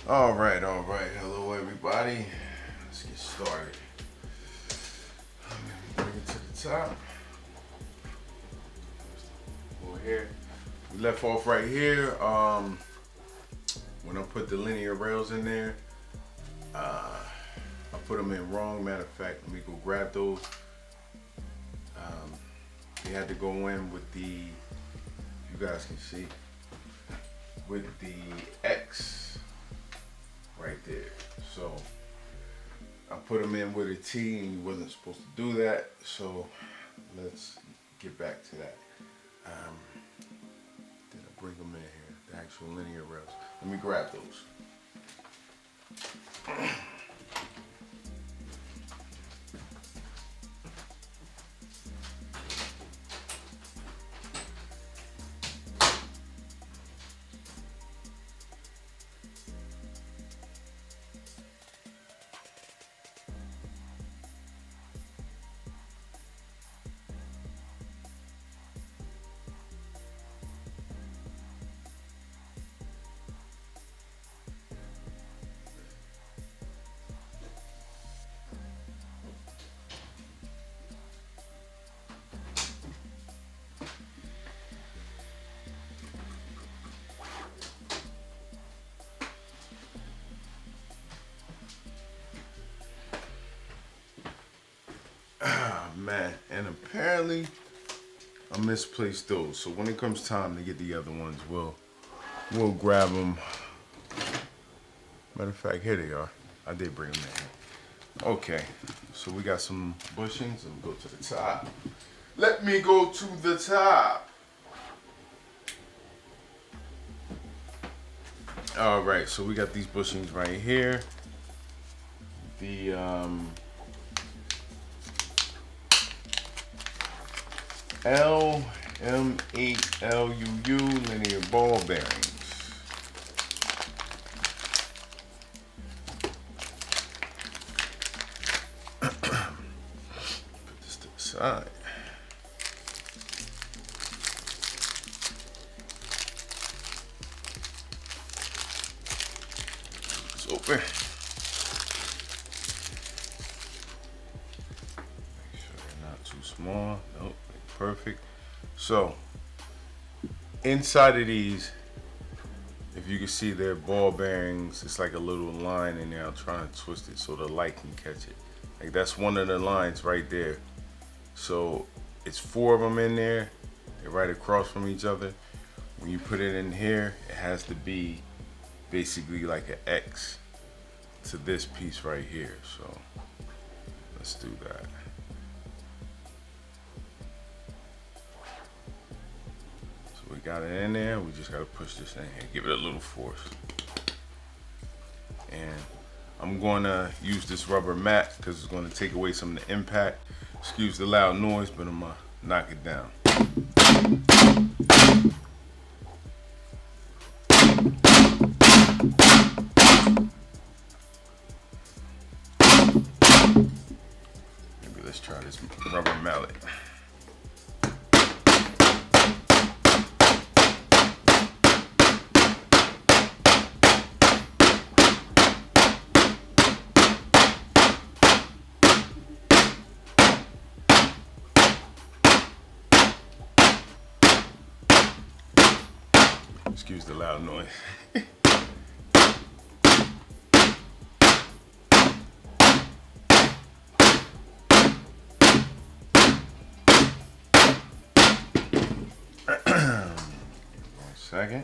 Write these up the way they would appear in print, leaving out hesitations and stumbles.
All right. Hello, everybody. Let's get started. Bring it to the top. Over here. We left off right here. When I put the linear rails in there, I put them in wrong. Matter of fact, let me go grab those. They had to go in with the, you guys can see, with the X right there. So I put them in with a T, and you wasn't supposed to do that. So let's get back to that. Then I bring them in here, the actual linear rails. Let me grab those. Man, and apparently I misplaced those. So when it comes time to get the other ones, we'll grab them. Matter of fact, here they are. I did bring them in. Okay, so we got some bushings. Let me go to the top. Let me go to the top. All right, so we got these bushings right here. The LM8LUU linear ball bearings. Put this to the side. It's open. Make sure they're not too small. Nope. Perfect. So inside of these, if you can see, they're ball bearings. It's like a little line in there. I'm trying to twist it so the light can catch it. Like that's one of the lines right there. So it's 4 of them in there. They're right across from each other. When you put it in here, it has to be basically like an X to this piece right here. So let's do that. We got it in there. We just got to push this in here, give it a little force. And I'm going to use this rubber mat because it's going to take away some of the impact. Excuse the loud noise, but I'm going to knock it down. Maybe let's try this rubber mallet. Excuse the loud noise. One second.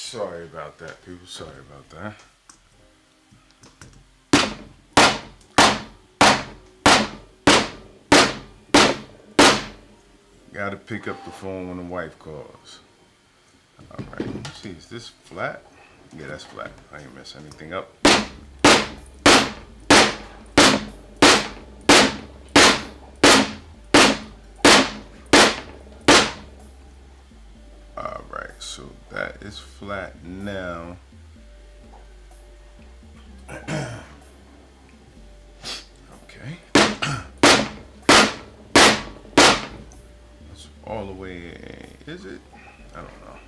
Sorry about that, people. Sorry about that. Gotta pick up the phone when the wife calls. Alright, let's see, is this flat? Yeah, that's flat. I ain't mess anything up. Alright, so that is flat now. Okay. That's all the way, is it? I don't know.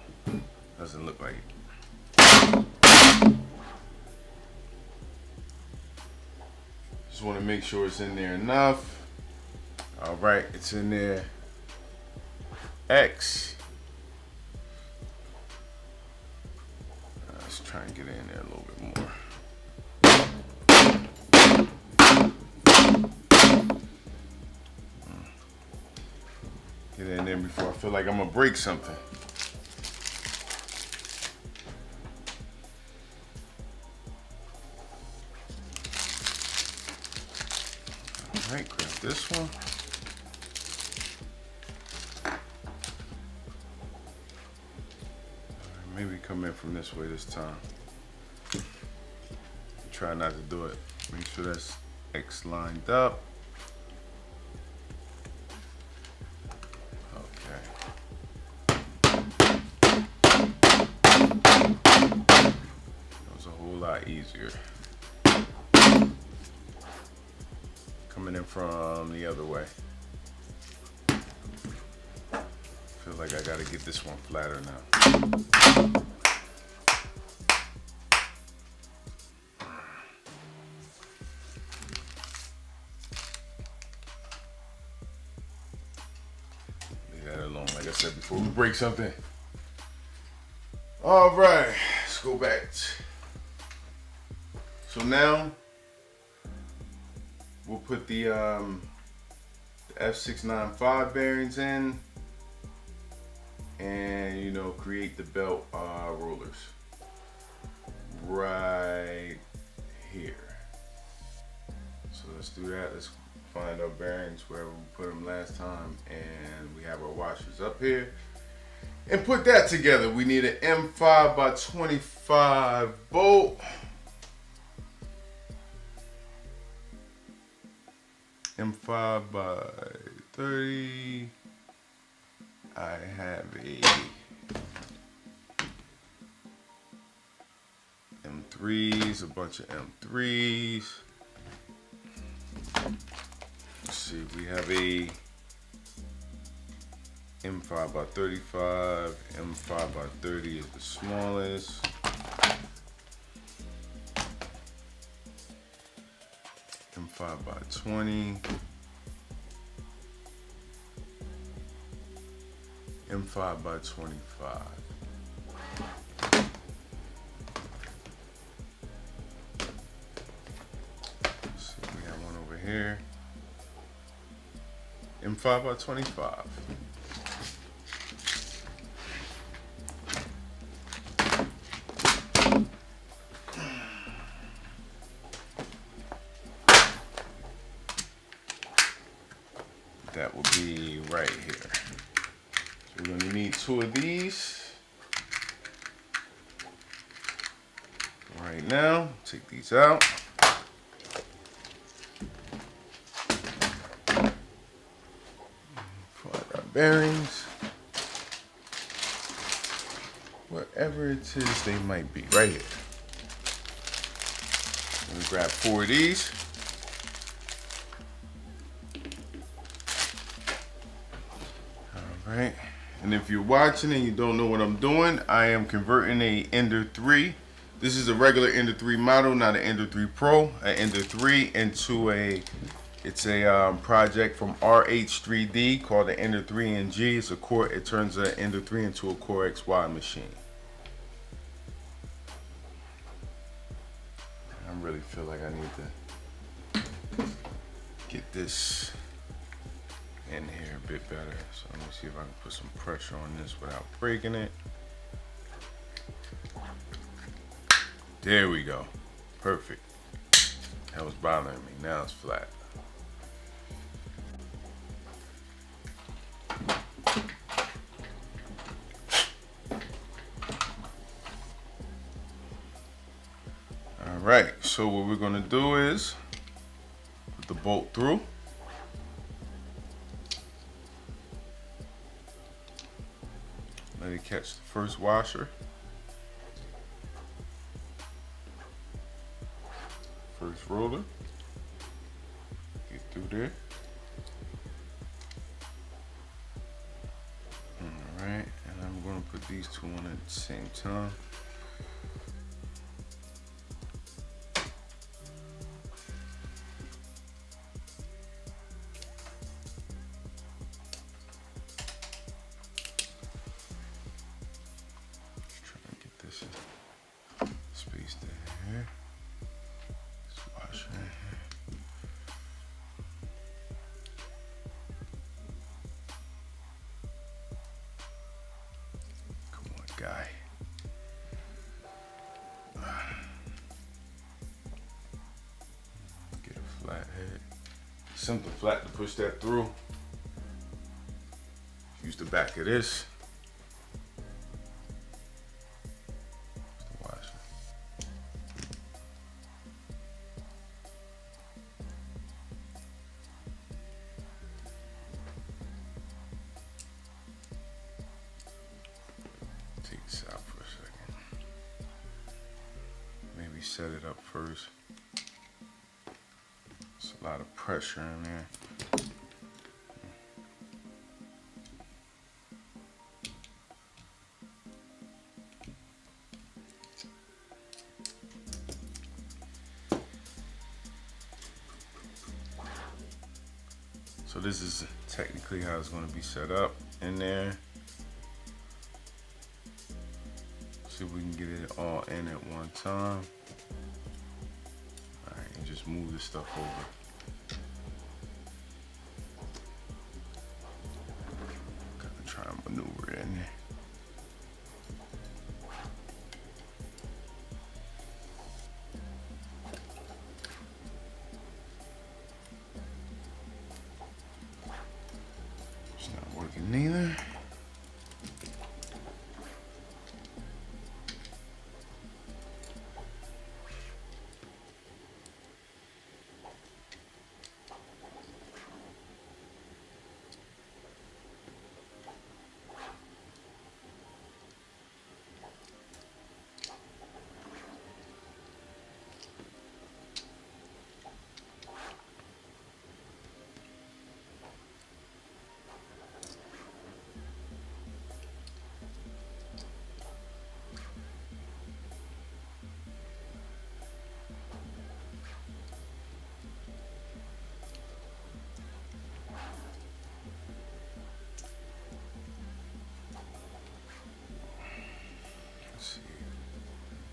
Doesn't look like it. Just want to make sure it's in there enough. All right, it's in there. X. Let's try and get in there a little bit more. Get in there before I feel like I'm gonna break something. All right, grab this one. Maybe come in from this way this time. Try not to do it. Make sure that's X lined up. Okay. That was a whole lot easier. Coming in from the other way. Feel like I gotta get this one flatter now. Leave that alone, like I said before we break something. All right, let's go back. So now we'll put the F695 bearings in. And you know, create the belt rollers right here. So let's do that. Let's find our bearings where we put them last time, and we have our washers up here. And put that together. We need an M5 by 25 bolt. M5 by 30. I have a M3s, a bunch of M3s. Let's see, we have a M5 by 35, M5 by 30 is the smallest. M5 by 20. M5 by 25. Let's see, we have one over here. M5 by 25. That will be right here. We're going to need 2 of these right now. Take these out. Pull out our bearings. Wherever it is they might be, right here. I'm going to grab 4 of these. All right. And if you're watching and you don't know what I'm doing, I am converting a Ender 3. This is a regular Ender 3 model, not an Ender 3 Pro. An Ender 3 into it's a project from RH3D called the Ender 3 NG. It's a Core. It turns an Ender 3 into a Core XY machine. I really feel like I need to get this in here a bit better. So let me see if I can put some pressure on this without breaking it. There we go. Perfect. That was bothering me. Now it's flat. Alright, so what we're going to do is put the bolt through. Let it catch the first washer. First roller. Get through there. Alright, and I'm going to put these two on at the same time. Space there. This washer in here. Come on, guy. Get a flat head. Something flat to push that through. Use the back of this. Take this out for a second. Maybe set it up first. There's a lot of pressure in there. So this is technically how it's going to be set up in there. See if we can get it all in at one time. All right, and just move this stuff over. Gotta try and maneuver it in there. It's not working neither.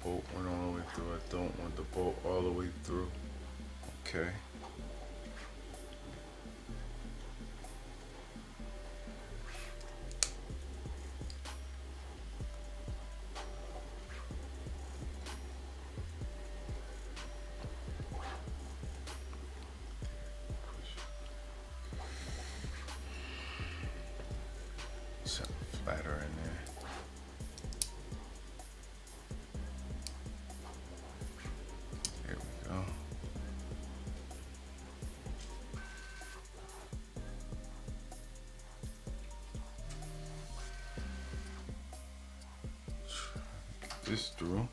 Bolt went all the way through. I don't want the bolt all the way through. Okay. Something flatter in there. This through.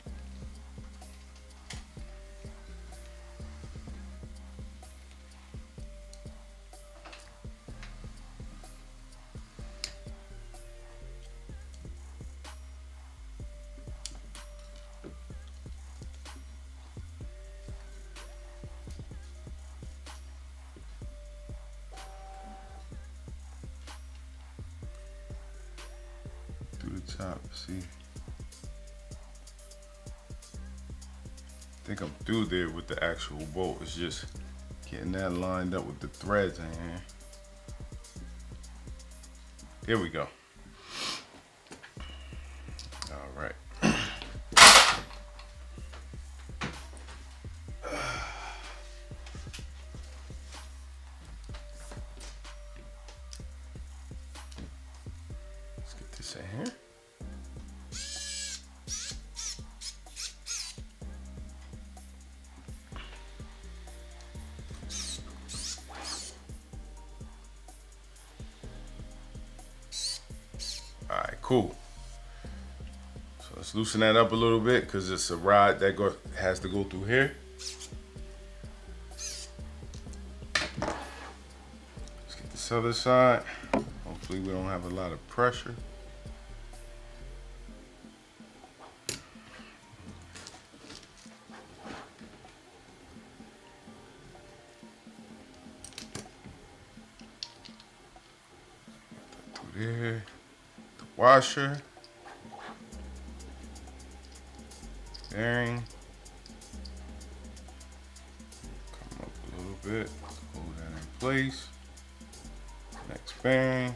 Through the top, see. I think I'm through there with the actual bolt. It's just getting that lined up with the threads in here. Here we go. All right. this in here. All right, cool. So let's loosen that up a little bit because it's a rod that has to go through here. Let's get this other side. Hopefully we don't have a lot of pressure. There, the washer, bearing, come up a little bit, hold that in place, next bearing,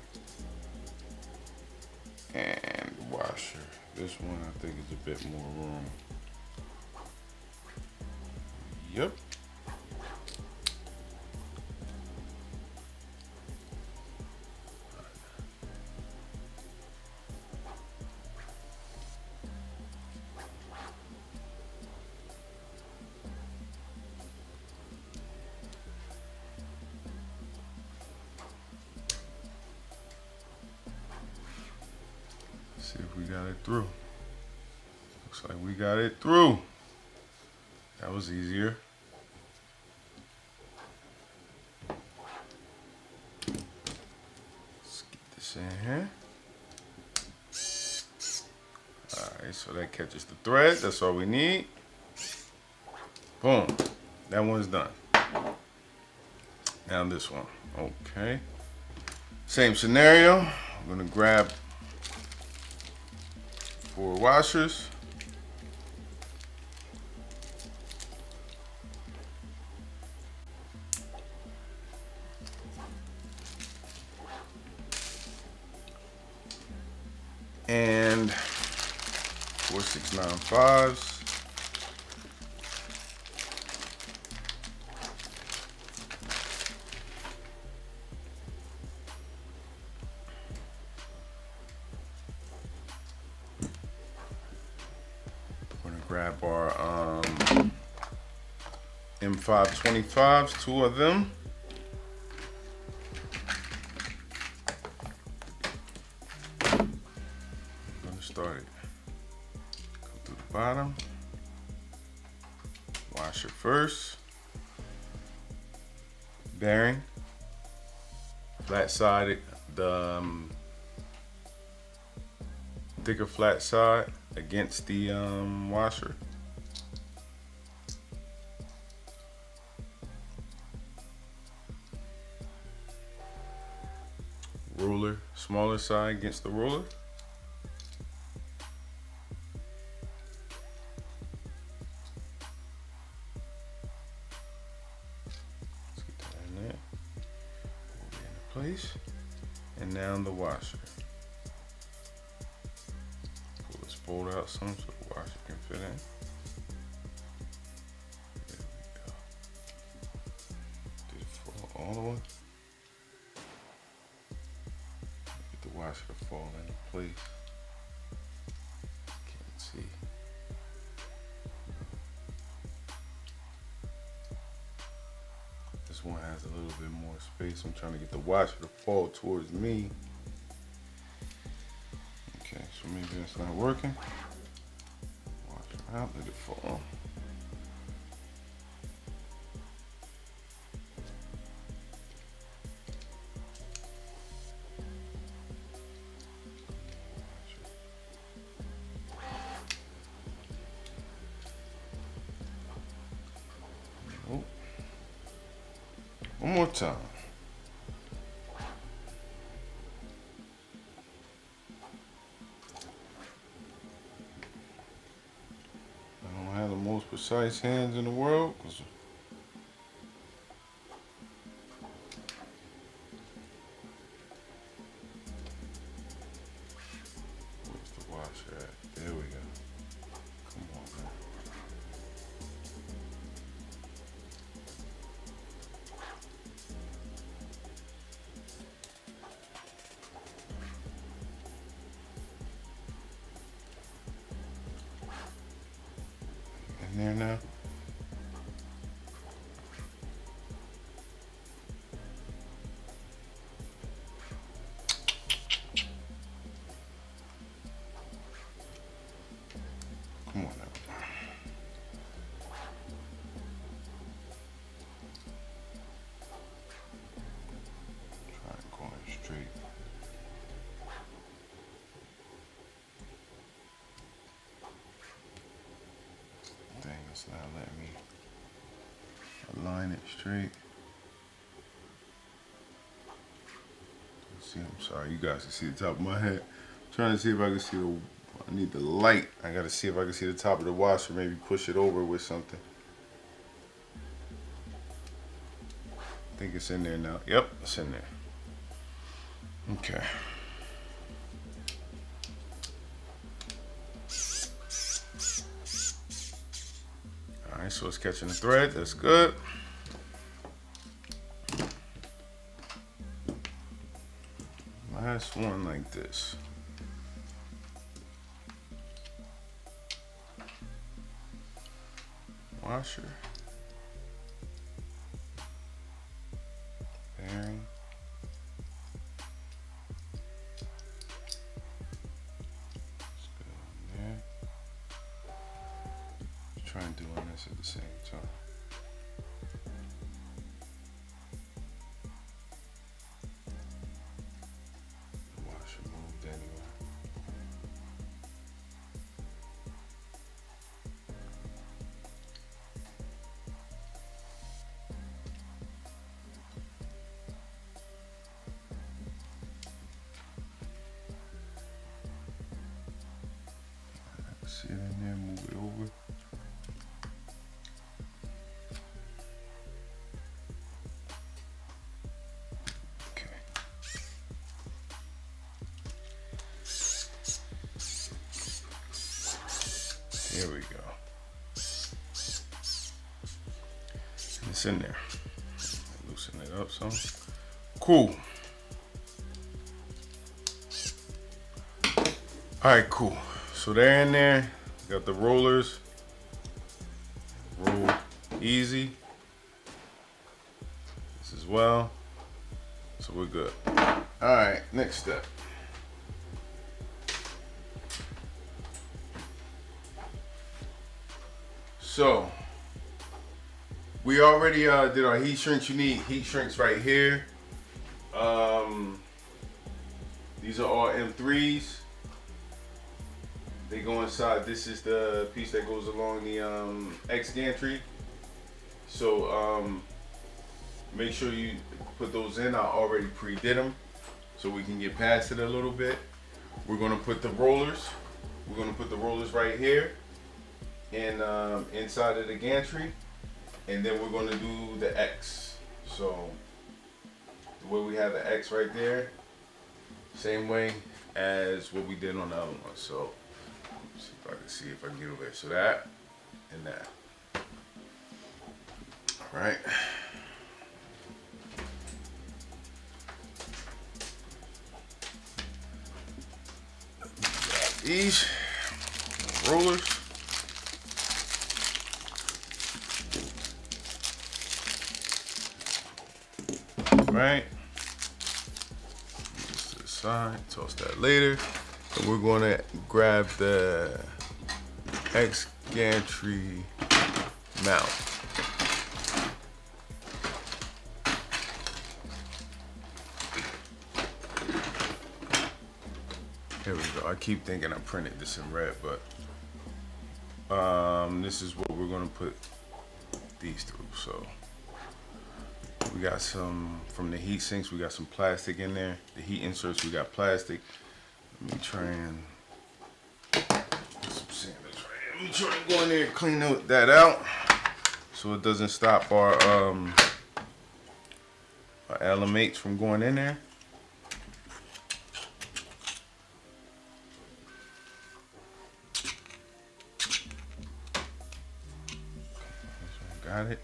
and washer. This one I think is a bit more room. Yep. See if we got it through. Looks like we got it through. That was easier. Let's get this in here. Alright, so that catches the thread. That's all we need. Boom. That one's done. Now this one. Okay. Same scenario. I'm gonna grab 4 washers. And 4 695s. Grab our M525s, 2 of them. I'm gonna start it. Go through the bottom. Washer first. Bearing. Flat sided. The thicker flat side against the washer. Roller, smaller side against the roller. Let's get that in there. Hold it into place. And now the washer. Fold out some so the washer can fit in. There we go. Did it fall all the way? Get the washer to fall into place. Can't see. This one has a little bit more space. I'm trying to get the washer to fall towards me. Okay, so maybe that's not working. Watch it out, let it fall. Oh. One more time. Most precise hands in the world. Where's the washer at? There we go. Come on, man. in there now. Come on now. Try and go in straight. Dang, it's not letting me align it straight. See, I'm sorry, you guys can see the top of my head. I'm trying to see if I can see the. I need the light. I gotta see if I can see the top of the washer. Maybe push it over with something. I think it's in there now. Yep, it's in there. Okay. All right, so it's catching the thread. That's good. Last one like this. Washer. Bearing. Let's go in there. Try and do on this at the same time. See it in there, move it over. Okay. Here we go. And it's in there. Loosen it up some. Cool. All right, cool. So they're in there. Got the rollers. Roll easy. This as well. So we're good. All right, next step. So we already did our heat shrinks. You need heat shrinks right here. These are all M3s. They go inside. This is the piece that goes along the X-gantry. So make sure you put those in. I already pre-did them so we can get past it a little bit. We're gonna put the rollers. We're gonna put the rollers right here and inside of the gantry, and then we're gonna do the X. So the way we have the X right there, same way as what we did on the other one. So see if I can see if I can get over there. So that and that. All right. Grab these rollers. All right. This to the side. Toss that later. And we're gonna grab the X-gantry mount. Here we go. I keep thinking I printed this in red, but this is what we're gonna put these through. So we got some from the heat sinks. We got some plastic in there. The heat inserts, we got plastic. Let me try and put some sanders right here. Let me try and go in there and clean that out so it doesn't stop our elements from going in there. Got it?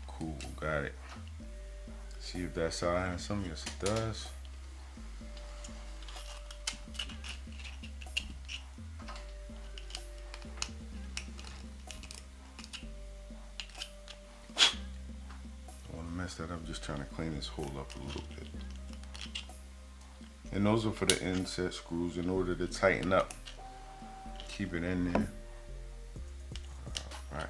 Cool, got it. See if that side has some. Yes, it does. messed that up, just trying to clean this hole up a little bit. And those are for the inset screws in order to tighten up. Keep it in there. All right.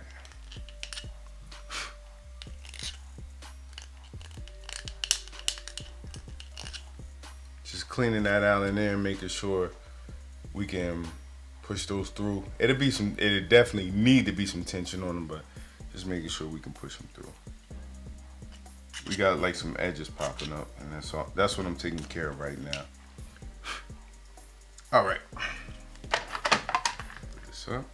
Just cleaning that out in there and making sure we can push those through. It'll definitely need to be some tension on them, but just making sure we can push them through. We got like some edges popping up, and that's what I'm taking care of right now. All right. Put this up.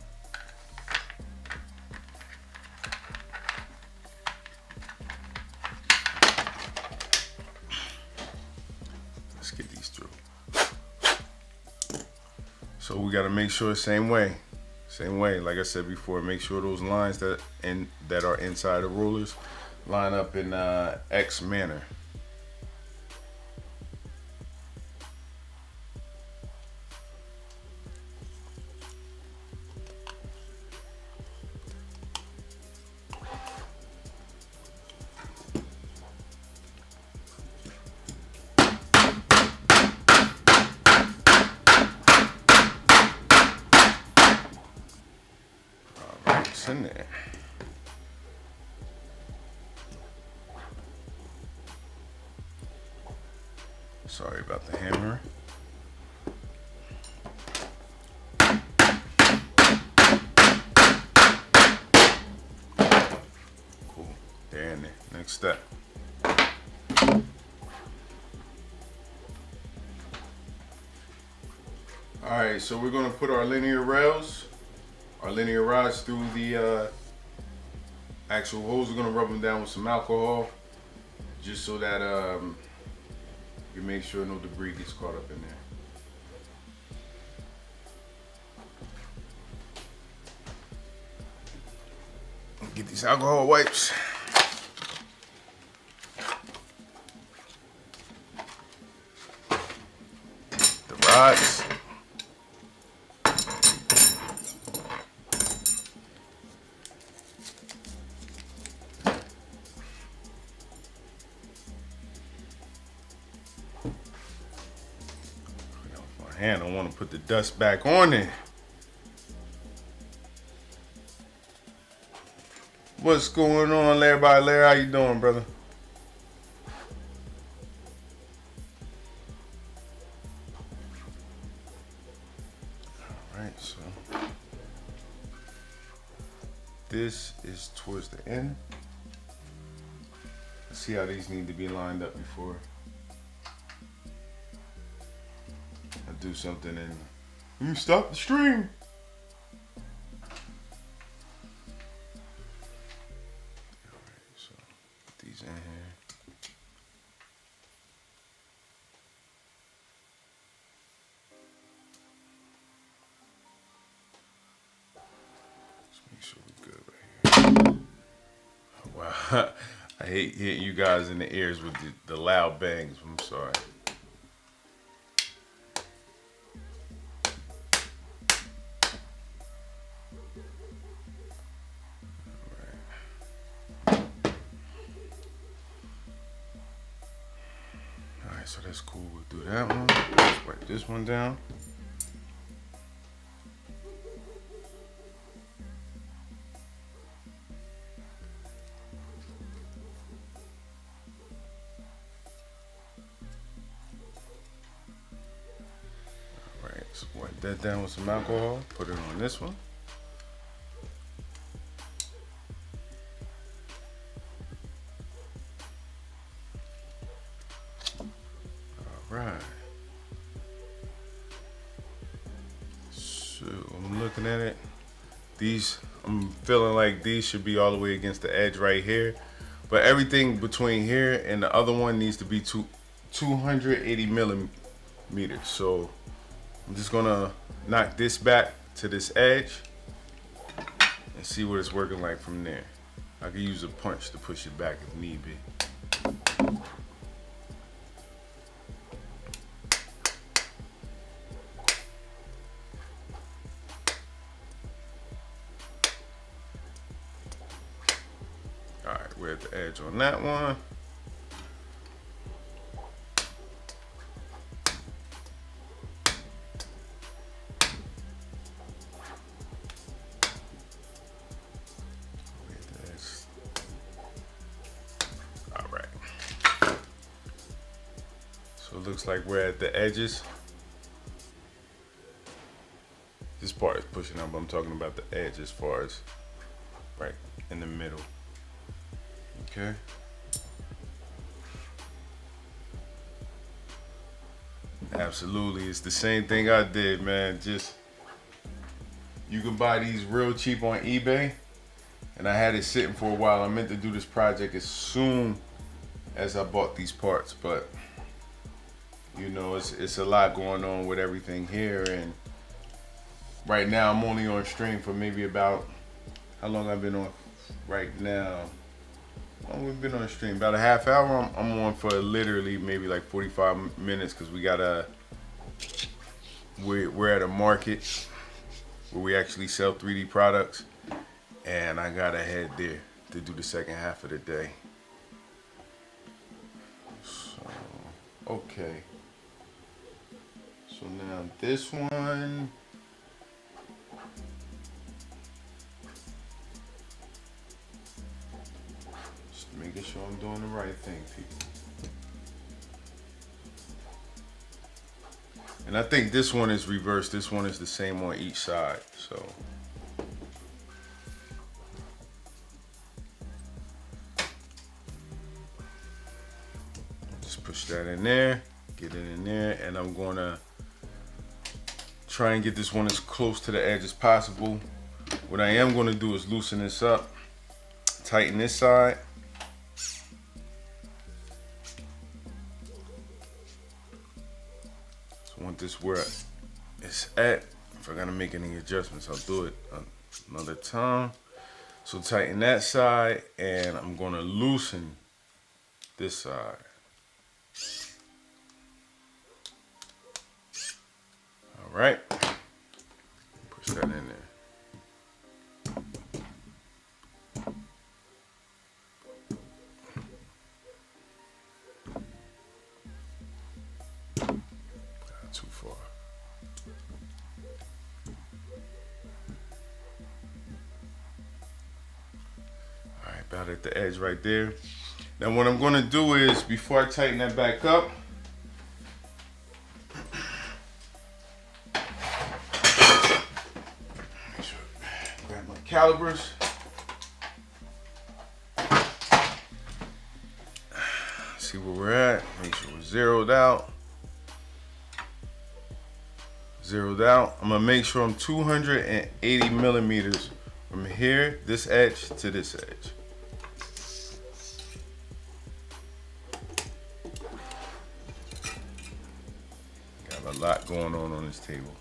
Let's get these through. So we got to make sure same way, like I said before, make sure those lines that are inside the rulers line up in X manner. All right, it's in there. Sorry about the hammer. Cool. They're in there. Next step. Alright, so we're going to put our linear rails, our linear rods through the actual holes. We're going to rub them down with some alcohol just so that you make sure no debris gets caught up in there. Get these alcohol wipes. The rods. I don't want to put the dust back on it. What's going on, Larry? Larry, how you doing, brother? All right, so this is towards the end. Let's see how these need to be lined up before I do something and you stop the stream. Alright, so put these in here. Let's make sure we're good right here. Oh, wow. I hate hitting you guys in the ears with the loud bangs. I'm sorry. So that's cool. We'll do that one. Let's wipe this one down. All right, so wipe that down with some alcohol. Put it on this one. Right. So I'm looking at it. I'm feeling like these should be all the way against the edge right here. But everything between here and the other one needs to be 280 millimeters. So I'm just gonna knock this back to this edge and see what it's working like from there. I could use a punch to push it back if need be. Alright, we're at the edge on that one. looks like we're at the edges. This part is pushing up, but I'm talking about the edge as far as right in the middle. Okay. Absolutely, it's the same thing I did, man. Just, you can buy these real cheap on eBay, and I had it sitting for a while. I meant to do this project as soon as I bought these parts, but you know, it's a lot going on with everything here, and right now I'm only on stream for maybe about, how long I've been on right now? Well, we've been on stream about a half hour. I'm on for literally maybe like 45 minutes because we're at a market where we actually sell 3D products, and I gotta head there to do the second half of the day. So, okay. So now this one, just making sure I'm doing the right thing, people. And I think this one is reversed. This one is the same on each side. So just push that in there, get it in there, and I'm gonna try and get this one as close to the edge as possible. What I am gonna do is loosen this up, tighten this side. I want this where it's at. If I gotta make any adjustments, I'll do it another time. So tighten that side, and I'm gonna loosen this side. All right, push that in there. Too far. All right, about at the edge right there. Now what I'm gonna do is, before I tighten that back up, grab my calipers. See where we're at, make sure we're zeroed out. I'm gonna make sure I'm 280 millimeters from here, this edge to this edge. Got a lot going on this table.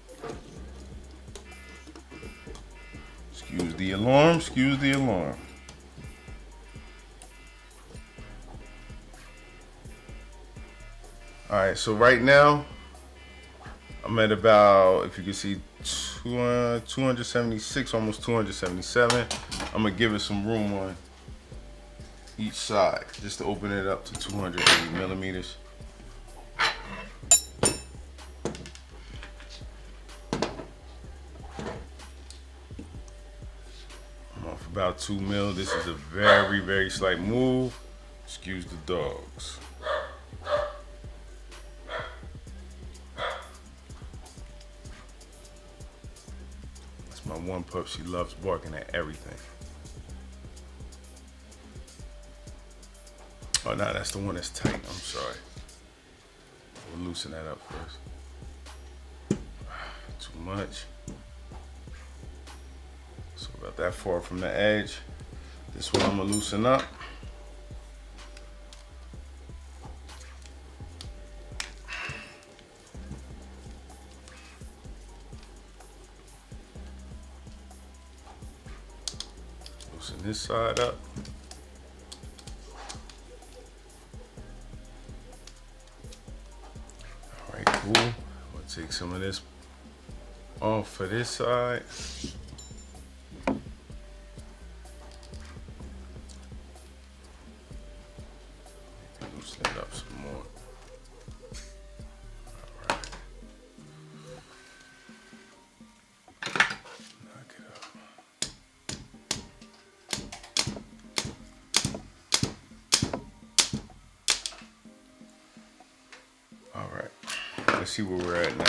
Excuse the alarm, excuse the alarm. All right, so right now, I'm at about, if you can see, 276, almost 277. I'm gonna give it some room on each side, just to open it up to 280 millimeters. I'm off about 2 mil. This is a very, very slight move. Excuse the dogs. My one pup, she loves barking at everything. Oh no, that's the one that's tight. I'm sorry. We'll loosen that up first. Too much. So about that far from the edge. This one I'm gonna loosen up. Loosen this side up. All right, cool. I'm gonna take some of this off for this side. Loosen it up some more. All right. Knock it up. All right. let's see where we're at now.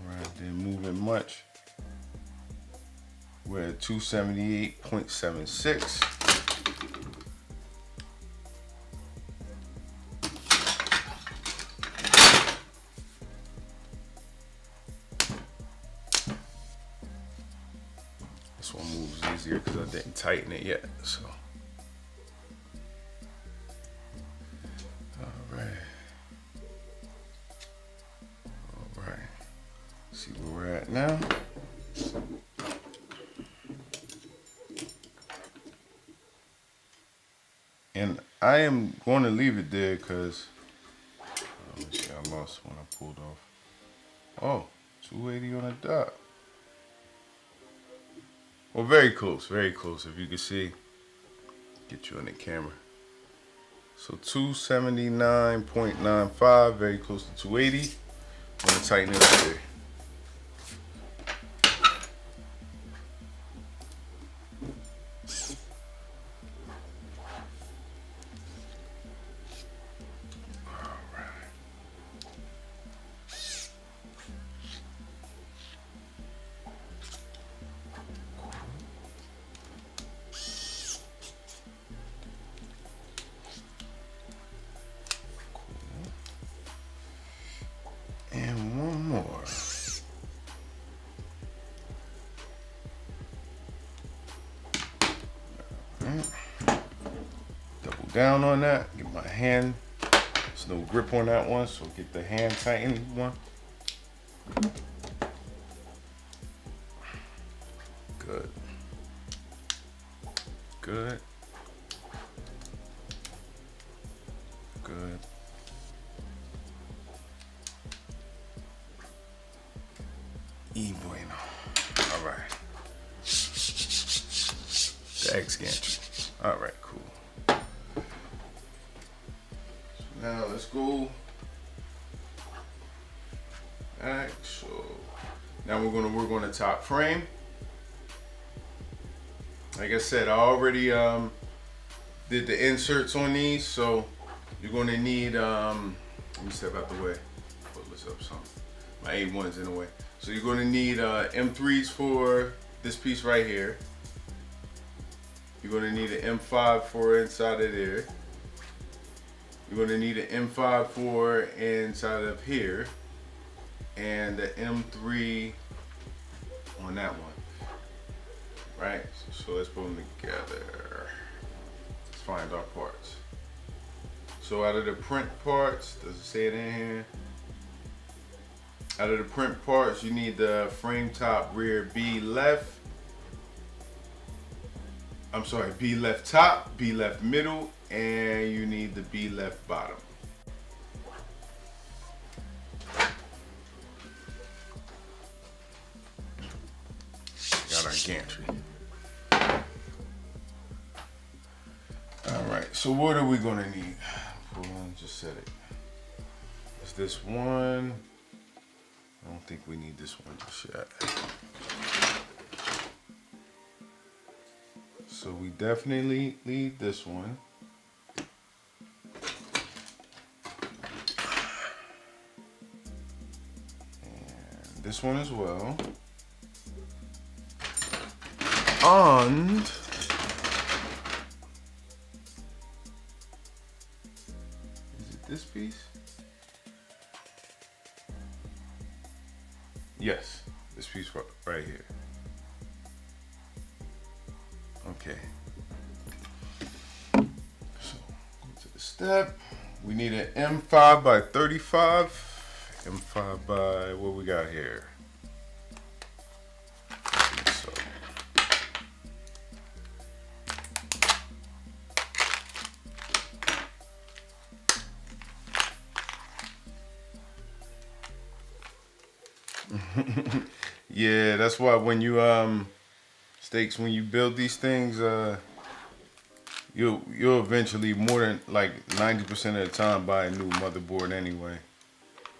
Alright, didn't move it much. We're at 278.76. This one moves easier because I didn't tighten it yet. So, all right. See where we're at now. And I am going to leave it there because, let me see, I lost when I pulled off. Oh, 280 on the dot. Well, very close, if you can see. Get you on the camera. So 279.95, very close to 280. I'm going to tighten it up there. And one more. Right. Double down on that. Get my hand. There's no grip on that one, so get the hand tightened one. Good. Good. Good. Bueno. All right. The X-gantry. All right, cool. So now let's go back. So now we're going to work on the top frame. Like I said, I already did the inserts on these, so you're going to need. Let me step out the way. Put this up some. My A1's in the way. So you're going to need M3s for this piece right here. You're going to need an M5 for inside of there. You're going to need an M5 for inside of here. And the M3 on that one. Right? So let's put them together. Let's find our parts. So out of the print parts, does it say it in here? Out of the print parts, you need the frame top rear B left. I'm sorry, B left top, B left middle, and you need the B left bottom. Got our gantry. All right, so what are we gonna need? Hold on, just set it. Is this one? I don't think we need this one just yet. So we definitely need this one. And this one as well. And is it this piece? Yes, this piece right here. Okay. So, go to the step. We need an M5 by 35. M5 by, what we got here? So. Yeah, that's why when you Stakes, when you build these things, you'll eventually, more than like 90% of the time, buy a new motherboard anyway.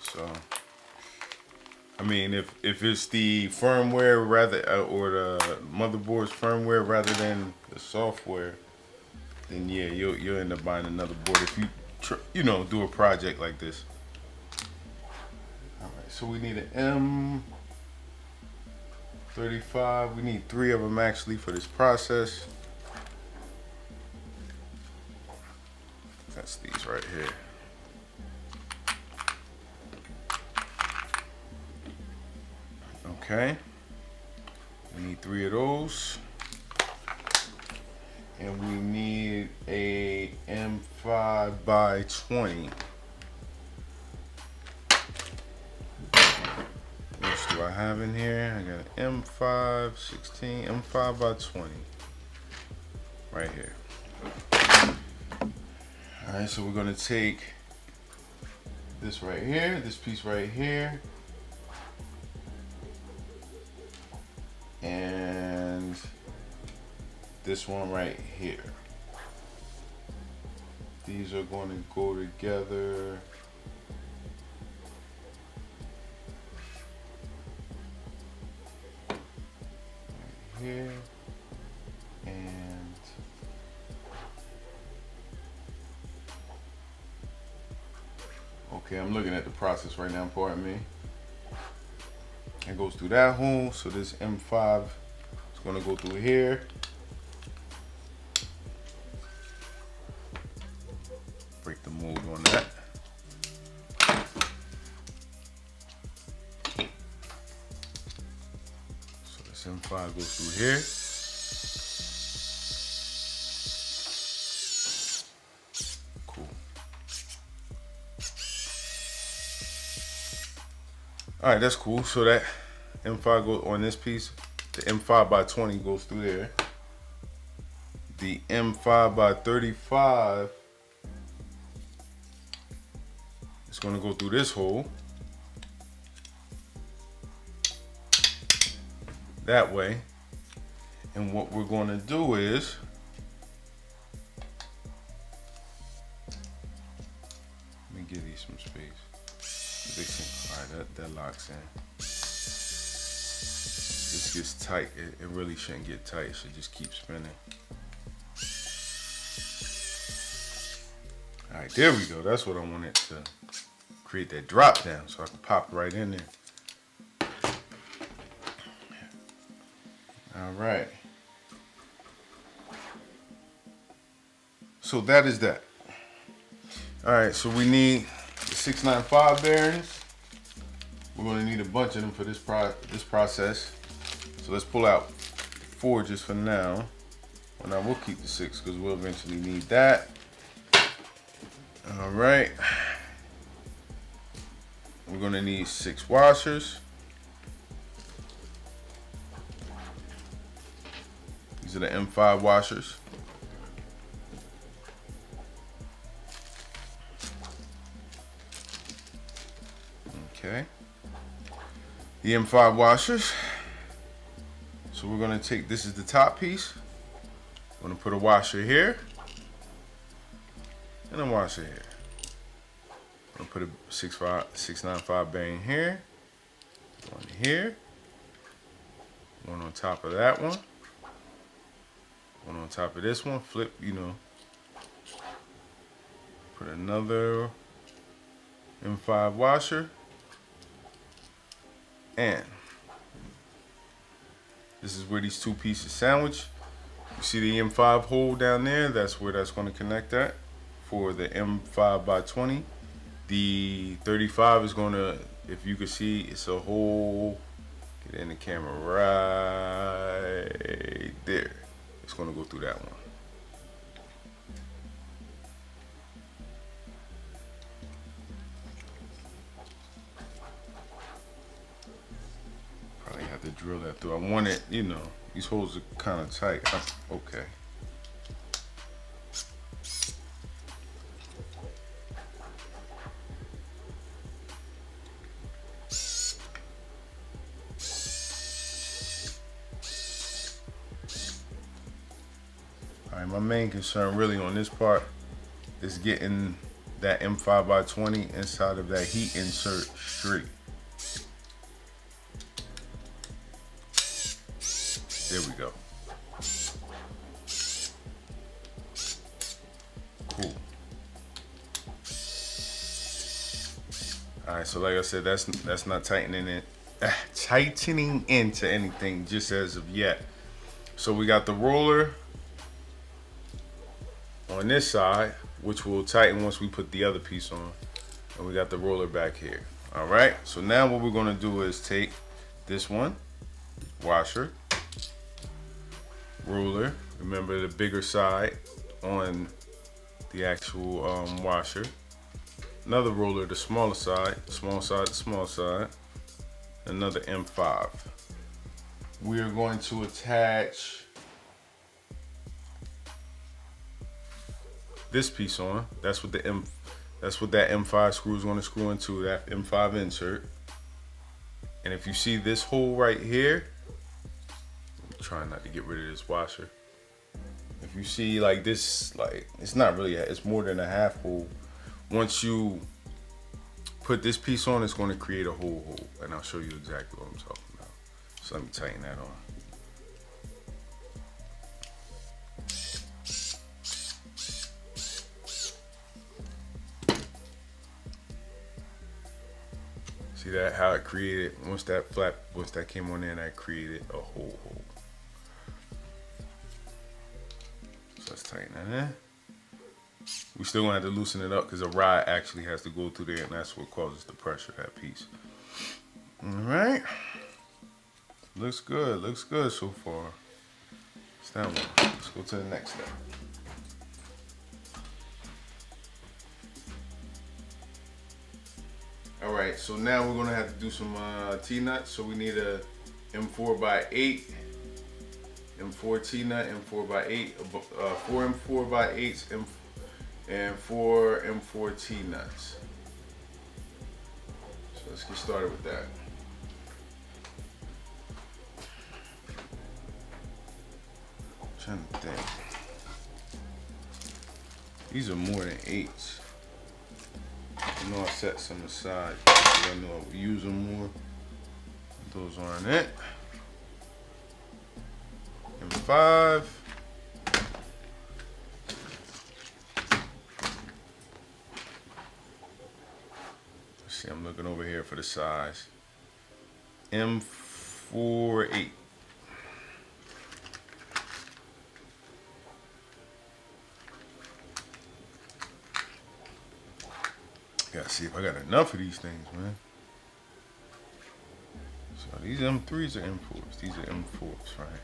So I mean, if it's the firmware rather, or the motherboard's firmware rather than the software, then yeah, you'll end up buying another board if you do a project like this. All right, so we need an M35. We need 3 of them actually for this process. That's these right here. Okay, we need 3 of those, and we need a M5 by 20. What do I have in here? I got an M5 16, M5 by 20, right here. All right, so we're gonna take this right here, this piece right here, and this one right here. These are going to go together. Right here. And okay, I'm looking at the process right now, pardon me. It goes through that hole, so this M5 is going to go through here. Break the mold on that. So this M5 goes through here. Cool. All right, that's cool. So that M5 goes on this piece. The M5 by 20 goes through there. The M5 by 35 is going to go through this hole. That way. And what we're going to do is let me give these some space. All right, that locks in. This gets tight. It really shouldn't get tight. It should just keep spinning. All right, there we go. That's what I wanted to create, that drop down, so I can pop right in there. All right. So that is that. All right, so we need the 695 bearings. We're going to need a bunch of them for this process. So let's pull out 4 just for now. Well, now we'll keep the 6 because we'll eventually need that. All right. We're going to need 6 washers. These are the M5 washers. Okay. The M5 washers. So we're going to take, this is the top piece. I'm going to put a washer here and a washer here. I'm going to put a 695 bearing here, one here, one on top of that one on top of this one, flip, put another M5 washer, and this is where these 2 pieces sandwich. You see the M5 hole down there? That's where that's going to connect at for the M5 by 20. The 35 is going to, if you can see, it's a hole. Get in the camera right there. It's going to go through that one. Probably have to drill that through. I want it, these holes are kind of tight. Okay. Alright, my main concern really on this part is getting that M5 by 20 inside of that heat insert straight. There we go. Cool. All right, so like I said, that's not tightening it, tightening into anything just as of yet. So we got the roller on this side, which will tighten once we put the other piece on, and we got the roller back here. All right, so now what we're gonna do is take this one, washer, roller, remember the bigger side on the actual washer, another roller, the smaller side, small side, the small side, another M5. We are going to attach this piece on. That's what that M5 screw is going to screw into, that M5 insert. And if you see this hole right here, I'm trying not to get rid of this washer. If you see like this, like it's not really, it's more than a half hole. Once you put this piece on, it's going to create a whole hole, and I'll show you exactly what I'm talking about. So let me tighten that on. See that, how it created, once that came on in, that created a whole hole. So let's tighten that in. We still gonna have to loosen it up because a rod actually has to go through there, and that's what causes the pressure, that piece. All right, looks good so far. It's that one. Let's go to the next step. All right, so now we're gonna have to do some T-nuts. So we need a M4x8, M4 T-nut, M4x8, 4 M4x8s, and 4 M4 T-nuts. So let's get started with that. I'm trying to think. These are more than 8s. I know I set some aside because I know I will use them more. Those aren't it. M5. Let's see, I'm looking over here for the size. M4-8. Gotta see if I got enough of these things, man. So these M3s or M4s? These are M4s, right?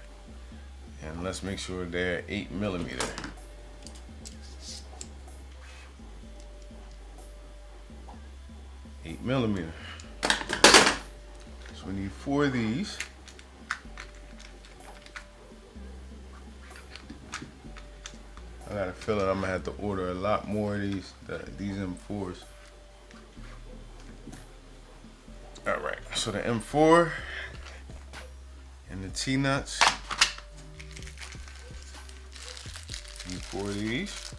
And let's make sure they're 8mm. So we need 4 of these. I got a feeling I'm gonna have to order a lot more of these M4s. All right, so the M4 and the T-nuts. Need 4 of these.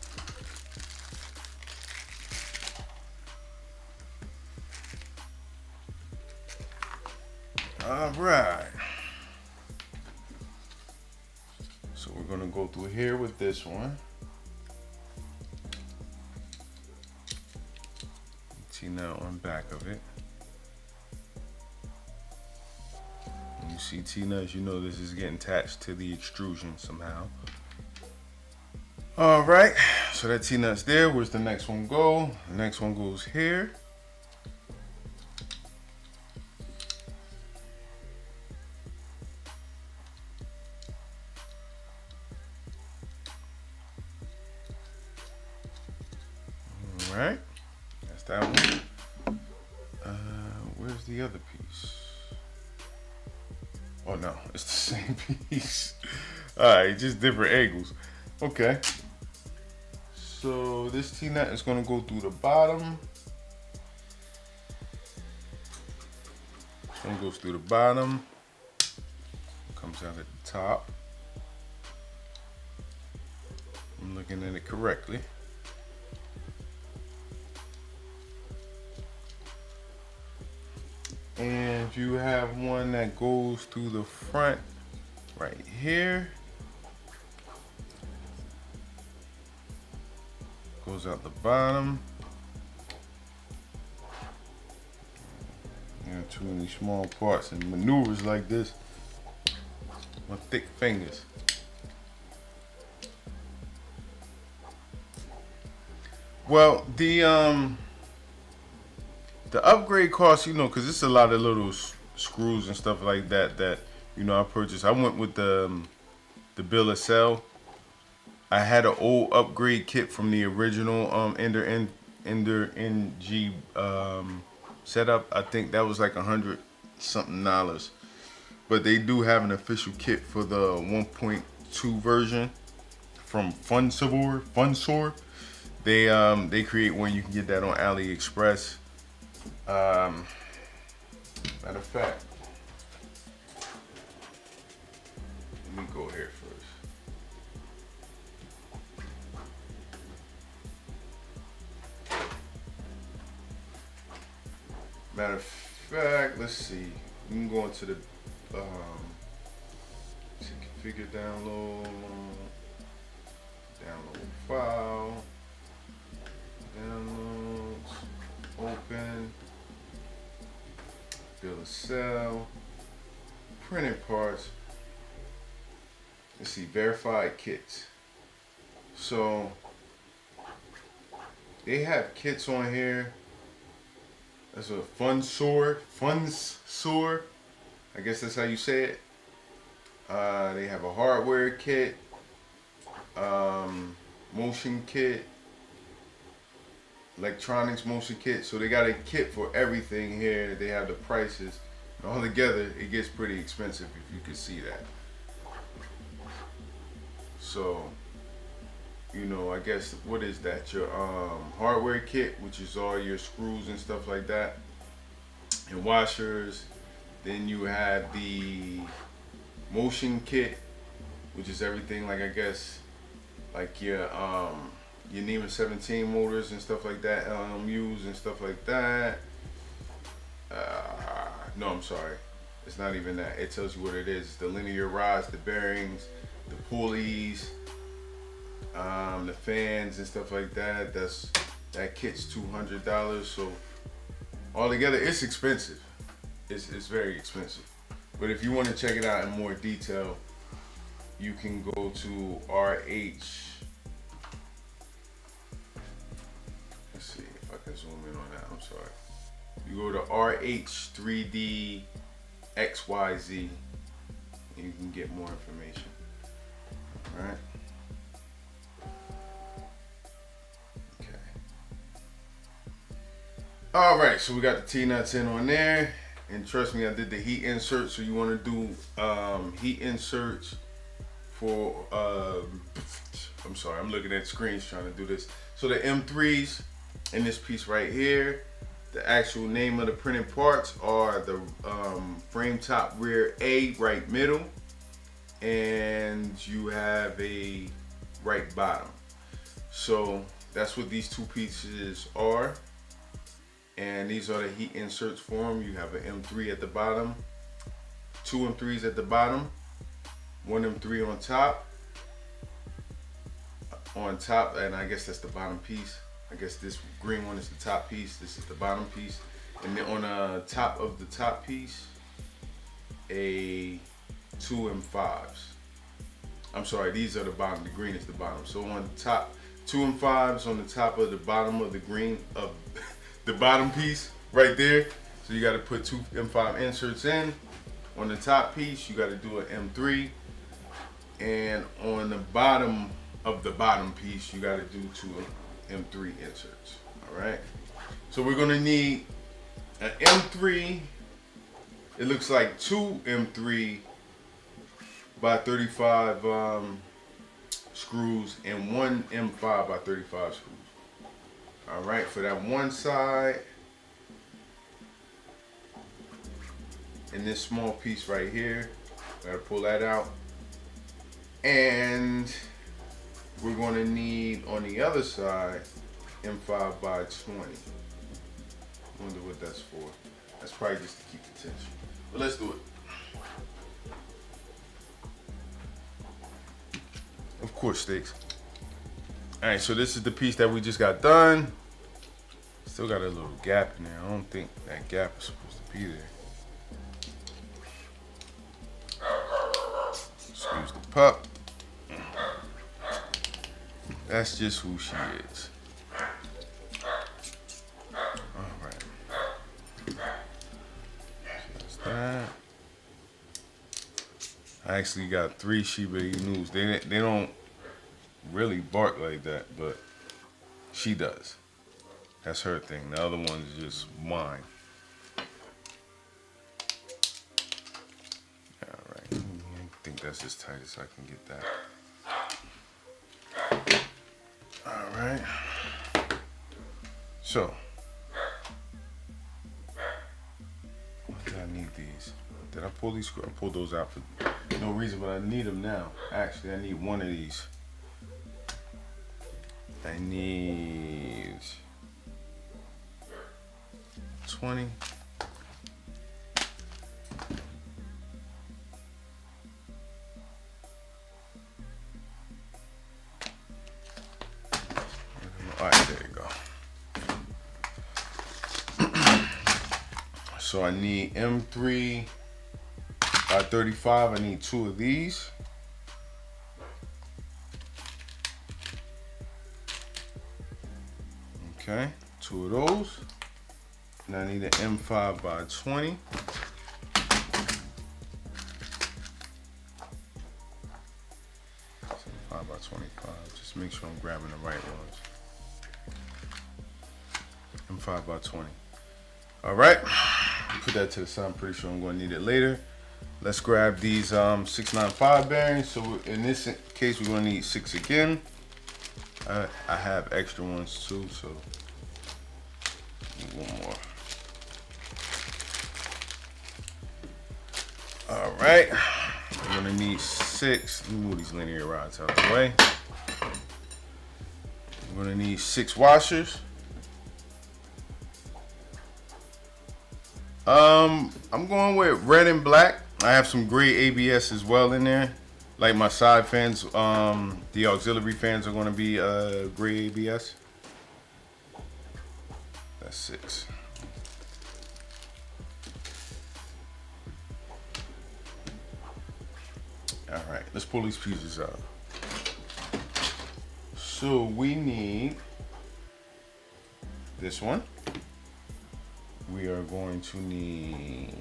All right. So we're gonna go through here with this one. T-nut on back of it. When you see T-nuts, you know this is getting attached to the extrusion somehow. All right, so that T-nut's there. Where's the next one go? The next one goes here. All right, that's that one. Where's the other piece? Oh no, it's the same piece. All right, just different angles. Okay. So this T-nut is gonna go through the bottom. This one goes through the bottom. Comes out at the top. I'm looking at it correctly. And you have one that goes through the front right here. Goes out the bottom. And too many small parts and maneuvers like this. My thick fingers. Well, the upgrade cost, you know, because it's a lot of little screws and stuff like that that, you know, I purchased. I went with the bill of sale. I had an old upgrade kit from the original Ender NG setup. I think that was like $100 something. But they do have an official kit for the 1.2 version from Funsor. They create one. You can get that on Aliexpress. Matter of fact, let me go here first. Matter of fact, let's see. You can go into the configure download file, downloads, open, bill of sale, printed parts. Let's see, verified kits. So they have kits on here. That's a Funsor. I guess that's how you say it. They have a hardware kit, motion kit, electronics motion kit. So they got a kit for everything here. They have the prices. And all together, it gets pretty expensive if you can see that. So, you know, I guess, what is that? Your hardware kit, which is all your screws and stuff like that, and washers. Then you have the motion kit, which is everything, like, I guess, like your NEMA 17 motors and stuff like that, LMUs and stuff like that. No, I'm sorry. It's not even that. It tells you what it is. It's the linear rods, the bearings, the pulleys, the fans and stuff like that. That kit's $200. So altogether, it's expensive. It's very expensive. But if you want to check it out in more detail, you can go to RH. Let's see if I can zoom in on that. I'm sorry. You go to RH3D XYZ, and you can get more information. All right. All right, so we got the T-nuts in on there, and trust me, I did the heat insert. So you want to do heat inserts for I'm sorry, I'm looking at screens trying to do this. So the M3s in this piece right here, the actual name of the printed parts are the frame top rear A right middle, and you have a right bottom. So that's what these two pieces are. And these are the heat inserts for them. You have an M3 at the bottom, two M3s at the bottom, one M3 on top, and I guess that's the bottom piece. I guess this green one is the top piece, this is the bottom piece. And then on the top of the top piece, two M5s. I'm sorry, these are the bottom, the green is the bottom. So on top, two M5s on the top of the bottom of the green, of the bottom piece right there. So you got to put two M5 inserts in. On the top piece, you got to do an M3. And on the bottom of the bottom piece, you got to do two M3 inserts. All right. So we're going to need an M3. It looks like two M3 by 35 screws and one M5 by 35 screws. All right, for that one side, and this small piece right here, gotta pull that out. And we're gonna need on the other side, M5 by 20. Wonder what that's for. That's probably just to keep the tension. But let's do it. Of course, steaks. All right, so this is the piece that we just got done. Still got a little gap in there. I don't think that gap is supposed to be there. Excuse the pup. That's just who she is. All right. That's that. I actually got 3 Shiba Inus. They don't really bark like that, but she does. That's her thing. The other one's just mine. All right. I think that's as tight as I can get that. All right. So, why did I need these? Did I pull these? I pulled those out for no reason, but I need them now. Actually, I need one of these. I need 20. All right, there you go. So I need M3 by 35. I need 2 of these. Okay, 2 of those. And I need an M5 by 20. M5 by 25. Just make sure I'm grabbing the right ones. M5 by 20. All right, put that to the side. I'm pretty sure I'm going to need it later. Let's grab these 695 bearings. So in this case, we're going to need 6 again. I have extra ones too, so need one more. All right, we're gonna need 6. Let me move these linear rods out of the way. We're gonna need 6 washers. I'm going with red and black. I have some gray ABS as well in there. Like my side fans, the auxiliary fans are gonna be gray ABS. That's 6. All right, let's pull these pieces out. So we need this one. We are going to need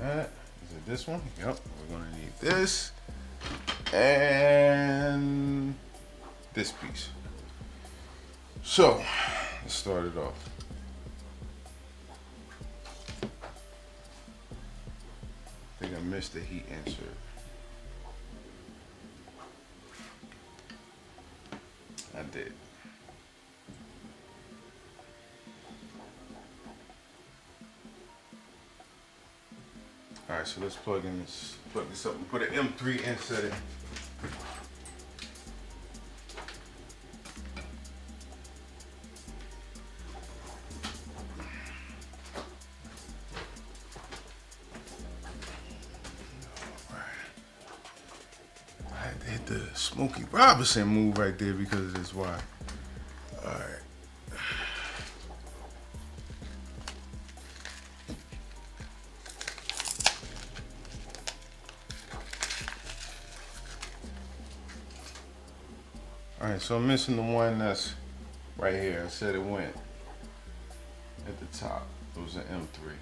is it this one? Yep, we're gonna need this and this piece. So let's start it off. I think I missed the heat insert. I did. All right, so let's plug this up and put an M3 inset in. I had to hit the Smokey Robinson move right there because of this wire. All right. All right, so I'm missing the one that's right here. I said it went at the top. It was an M3.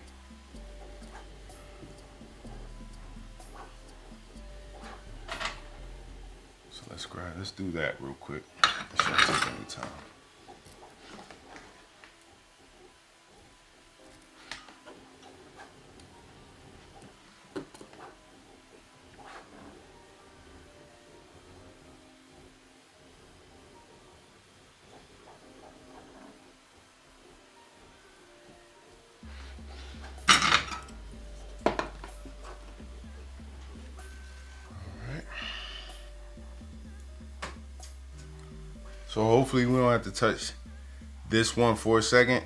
So let's do that real quick. It shouldn't take any time. So hopefully we don't have to touch this one for a second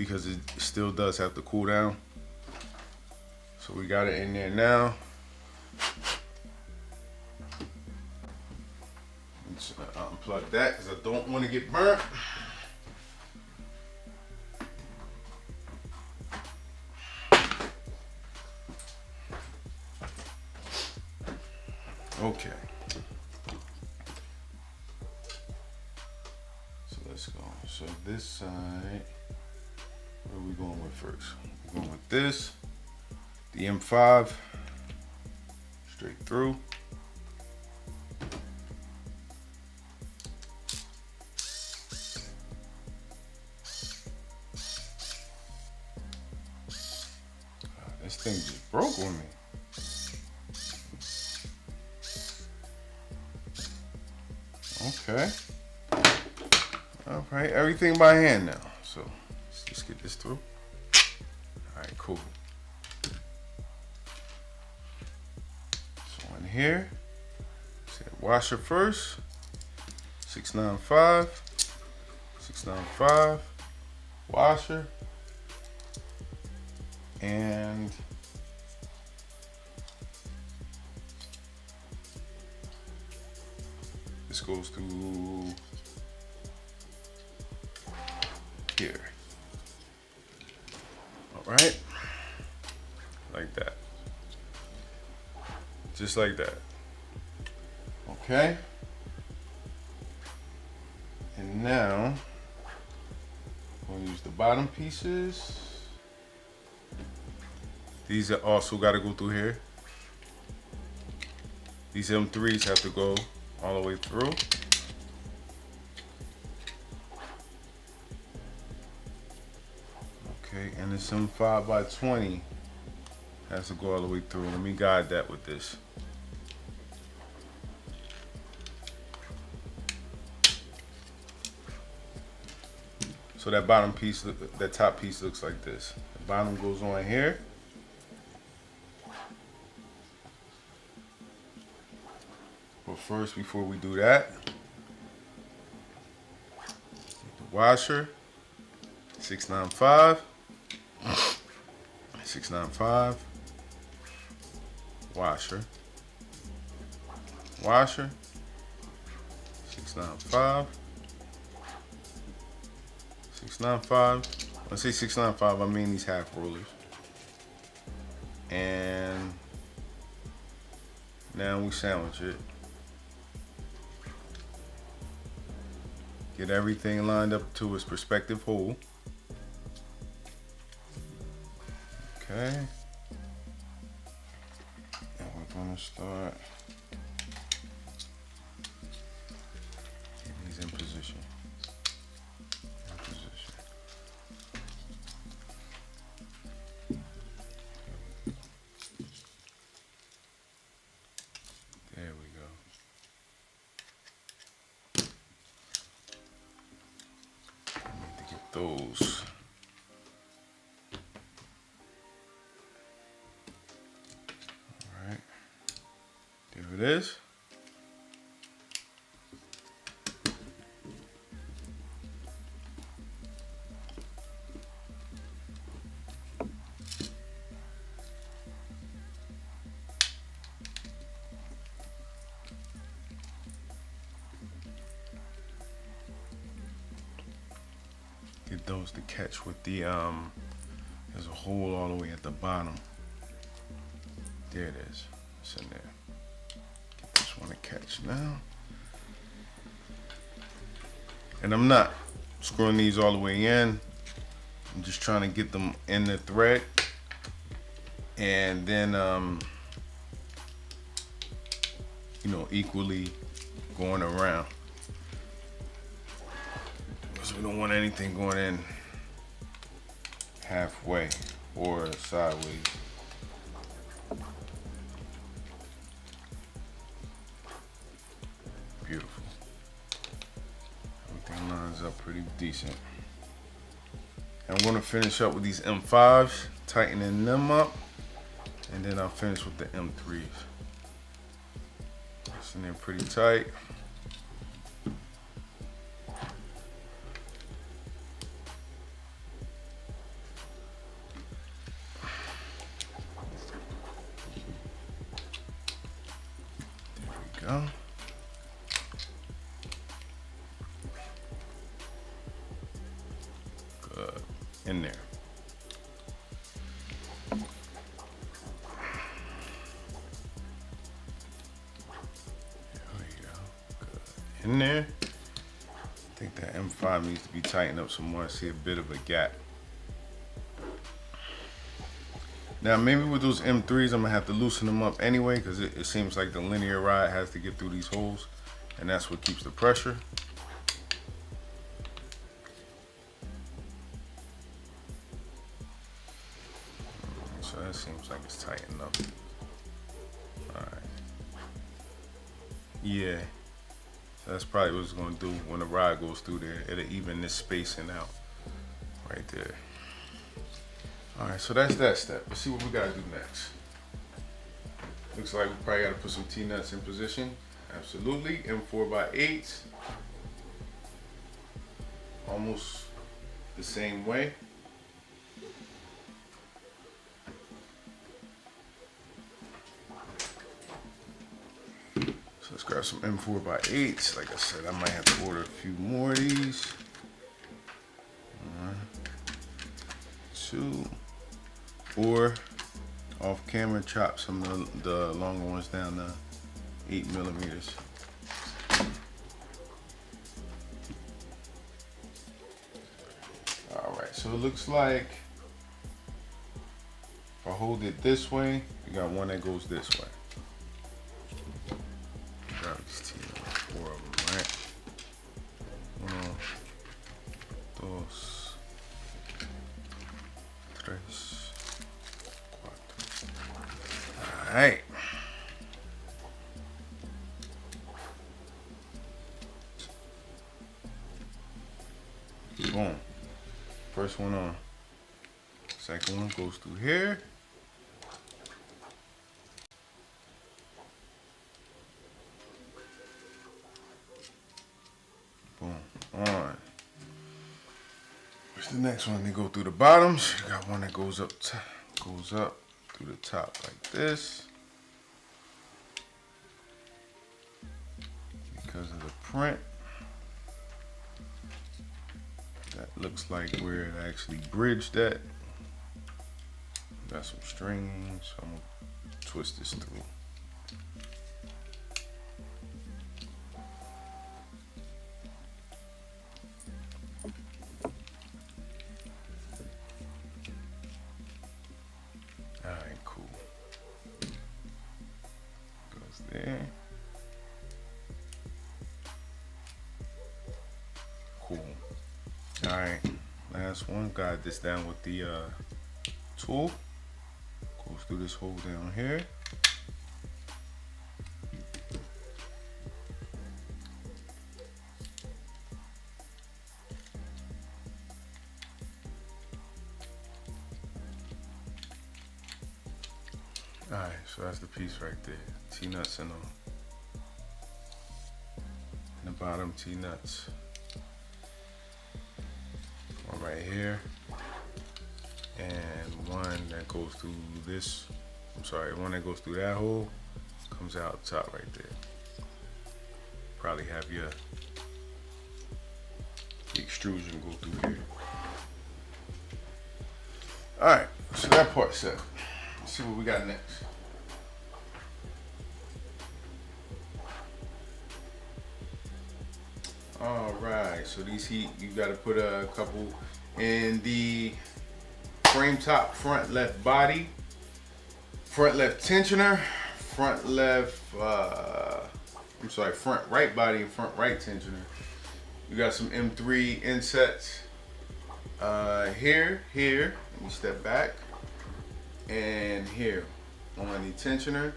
because it still does have to cool down. So we got it in there now. Let's unplug that because I don't want to get burnt. Okay. So let's go. So this side, what are we going with first? We're going with this, the M5, straight through. This thing just broke on me. Okay. All right, everything by hand now. So let's just get this through. All right, cool. So in here, set washer first. 695, 695, washer, and this goes through here. All right, like that, just like that. Okay, and now I'm gonna use the bottom pieces. These are also got to go through here. These M3s have to go all the way through. Okay, and this M5 by 20 has to go all the way through. Let me guide that with this. So that bottom piece, that top piece looks like this. The bottom goes on here. But first, before we do that, the washer, 695, 695, washer, washer, 695, 695. When I say 695, I mean these half rollers. And now we sandwich it. Get everything lined up to its respective hole. Okay. And we're gonna start getting these in position. There we go. Those. All right, there it is. Get those to catch with the there's a hole all the way at the bottom. There it is. It's in there. Get this one to catch now. And I'm not screwing these all the way in. I'm just trying to get them in the thread, and then you know, equally going around. We don't want anything going in halfway or sideways. Beautiful. Everything lines up pretty decent. And I'm going to finish up with these M5s, tightening them up, and then I'll finish with the M3s. It's in there pretty tight. go. Good. In there. In there. I think that M5 needs to be tightened up some more. I see a bit of a gap. Now maybe with those M3s I'm gonna have to loosen them up anyway, because it seems like the linear rod has to get through these holes, and that's what keeps the pressure. So that seems like it's tight enough. Alright. Yeah. That's probably what it's going to do when the rod goes through there. It'll even this spacing out right there. Alright, so that's that step. Let's see what we got to do next. Looks like we probably got to put some T-nuts in position. Absolutely. M4x8. Almost the same way. Let's grab some M4x8s. Like I said, I might have to order a few more of these. 1, 2, or off camera chop some of the longer ones down to 8mm. Alright, so it looks like if I hold it this way, you got one that goes this way. Grab these two, 4 of them, right? 1, 2, 3, 4. Alright. Boom. First one on. Second one goes through here. Boom. On. Where's the next one? They go through the bottoms. You got one that goes up through the top like this. Because of the print. That looks like where it actually bridged that. Got some strings, so I'm gonna twist this through. Alright, cool. Goes there. Cool. Alright, last one. Got this down with the tool. Goes through this hole down here. Alright, so that's the piece right there. T-nuts in the bottom, T-nuts. One right here. And one that goes through this, one that goes through that hole, comes out the top right there. Probably have your extrusion go through here. Alright, so that part's set. Let's see what we got next. Alright, so these heat, you gotta put a couple in the frame top, front left body, front left tensioner, front left, front right body and front right tensioner. You got some M3 insets here, let me step back, and here on the tensioner.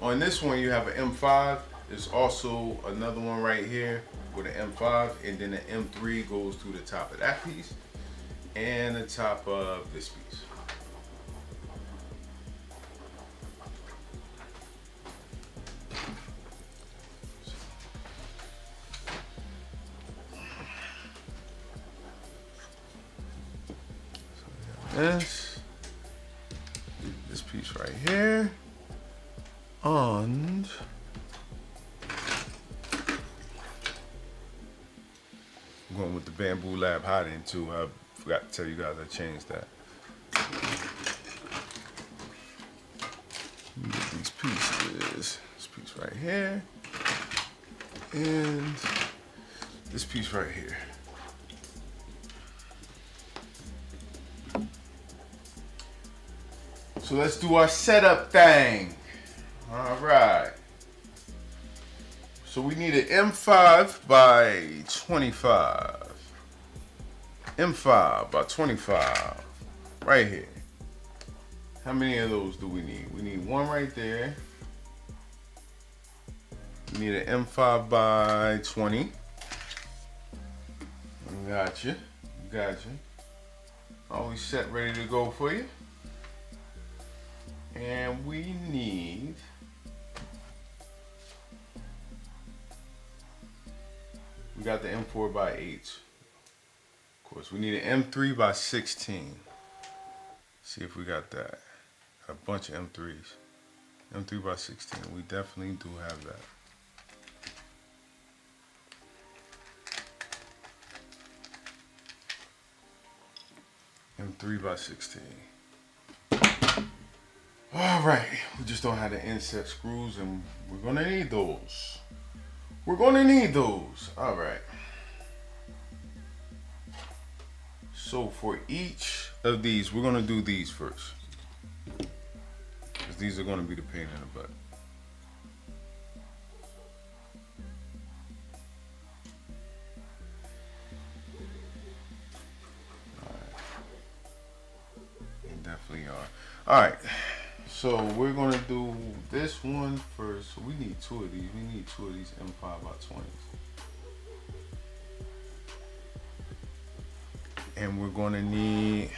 On this one you have an M5, there's also another one right here with an M5, and then the M3 goes through the top of that piece and the top of this piece. This piece right here, and I'm going with the Bamboo Lab hot end too. I forgot to tell you guys I changed that. Let me get these pieces. This piece right here. And this piece right here. So let's do our setup thing. All right. So we need an M5 by 25. M5 by 25. Right here. How many of those do we need? We need one right there. We need an M5 by 20. Gotcha. Gotcha. Always set ready to go for you. And we need we got the M4 by 8. Of course, we need an M3 by 16. See if we got that. A bunch of M3s. M3 by 16. We definitely do have that. M3 by 16. All right, we just don't have the inset screws, and we're gonna need those. We're gonna need those. All right. So for each of these, we're gonna do these first, because these are gonna be the pain in the butt. All right. They definitely are. All right. So we're gonna do this one first. So we need two of these. We need two of these M5 by 20s. And we're gonna need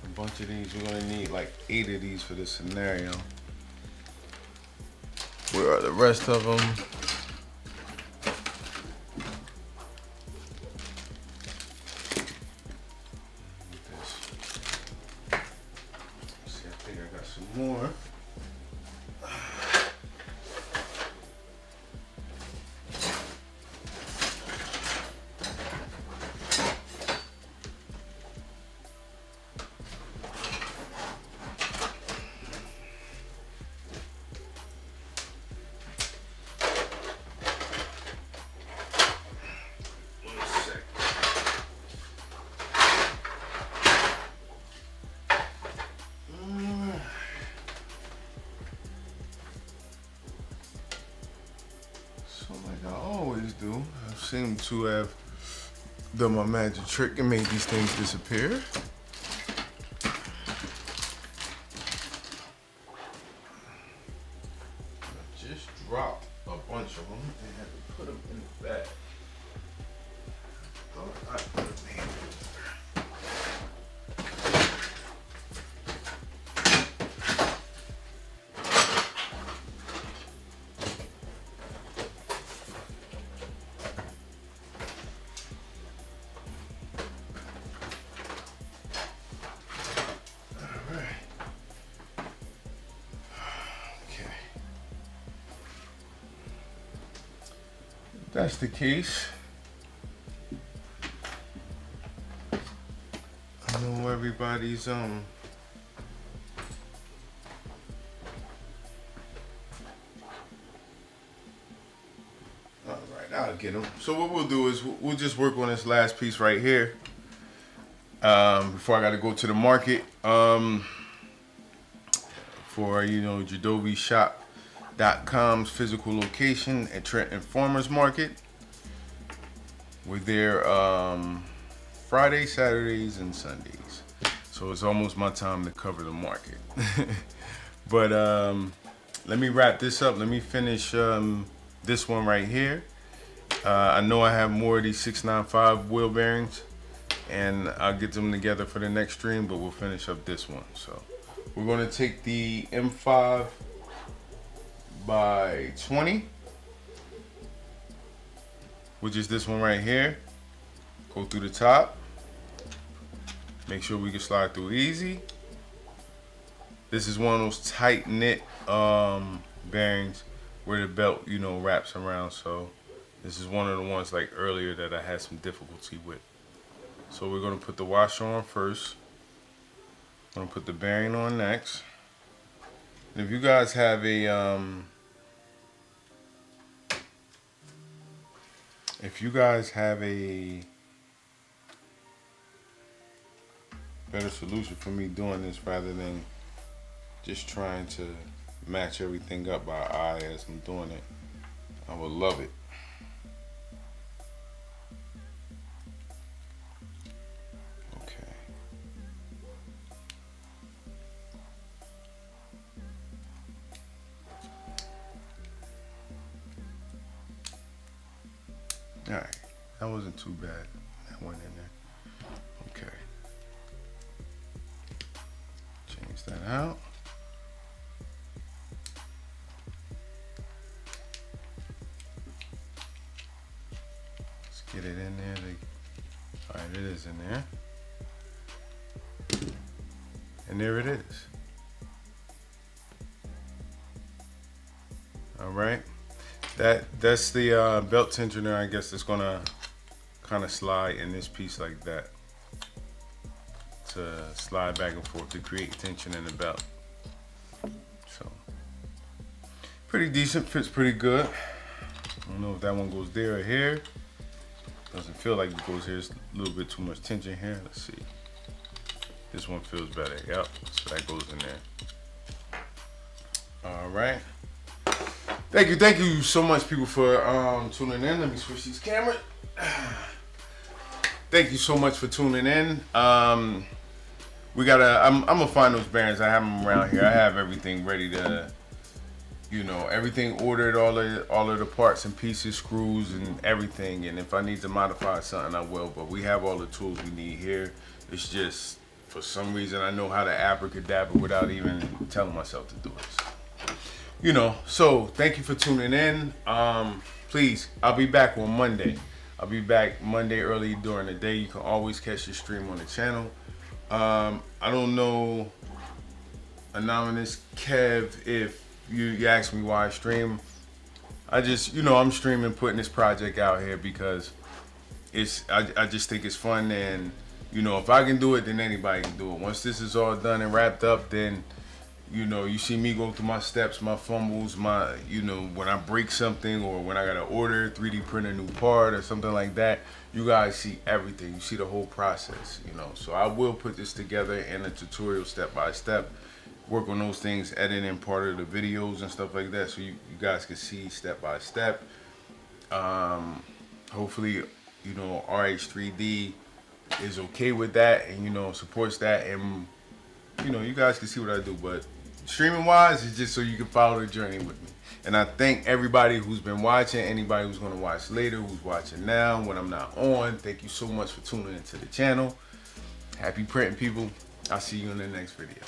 a bunch of these. We're gonna need like 8 of these for this scenario. Where are the rest of them? More. Seem to have done my magic trick and made these things disappear. I just dropped a bunch of them and had to put them in the bag. Thought I put them in. That's the case. I know everybody's all right, I'll get them. So what we'll do is we'll just work on this last piece right here before I got to go to the market for Jedovi Shop.com's physical location at Trenton Farmers Market. We're there Friday, Saturdays, and Sundays. So it's almost my time to cover the market. But let me wrap this up. Let me finish this one right here. I know I have more of these 695 wheel bearings, and I'll get them together for the next stream, but we'll finish up this one. So we're going to take the M5 by 20, which is this one right here. Go through the top. Make sure we can slide through easy. This is one of those tight knit bearings where the belt, wraps around, so This is one of the ones like earlier that I had some difficulty with. So we're gonna put the washer on first. I'm gonna put the bearing on next. And if you guys have a better solution for me doing this rather than just trying to match everything up by eye as I'm doing it, I would love it. Okay. Alright, that wasn't too bad. That went in there. Okay. Change that out. Let's get it in there. Alright, it is in there. And there it is. Alright. That's the belt tensioner, I guess, that's gonna kind of slide in this piece like that to slide back and forth to create tension in the belt. So pretty decent, fits pretty good. I don't know if that one goes there or here. Doesn't feel like it goes here. It's a little bit too much tension here. Let's see. This one feels better. Yep, so that goes in there. All right. Thank you so much, people, for tuning in. Let me switch these cameras. Thank you so much for tuning in. I'm gonna find those bearings. I have them around here. I have everything ready to, everything ordered, all of the parts and pieces, screws and everything. And if I need to modify something, I will. But we have all the tools we need here. It's just, for some reason, I know how to abracadabra without even telling myself to do it. So thank you for tuning in. Please, I'll be back on Monday. I'll be back Monday early during the day. You can always catch the stream on the channel. I don't know, Anonymous Kev, if you asked me why I stream. I just, I'm streaming, putting this project out here because I just think it's fun, and if I can do it, then anybody can do it. Once this is all done and wrapped up, then you see me go through my steps, my fumbles, my, when I break something or when I gotta order, 3D print a new part or something like that, you guys see everything. You see the whole process, So I will put this together in a tutorial step by step, work on those things, edit in part of the videos and stuff like that, so you guys can see step by step. Hopefully, RH3D is okay with that and, supports that, and, you guys can see what I do, but streaming wise, it's just so you can follow the journey with me. And I thank everybody who's been watching, anybody who's going to watch later, who's watching now when I'm not on. Thank you so much for tuning into the channel. Happy printing, people. I'll see you in the next video.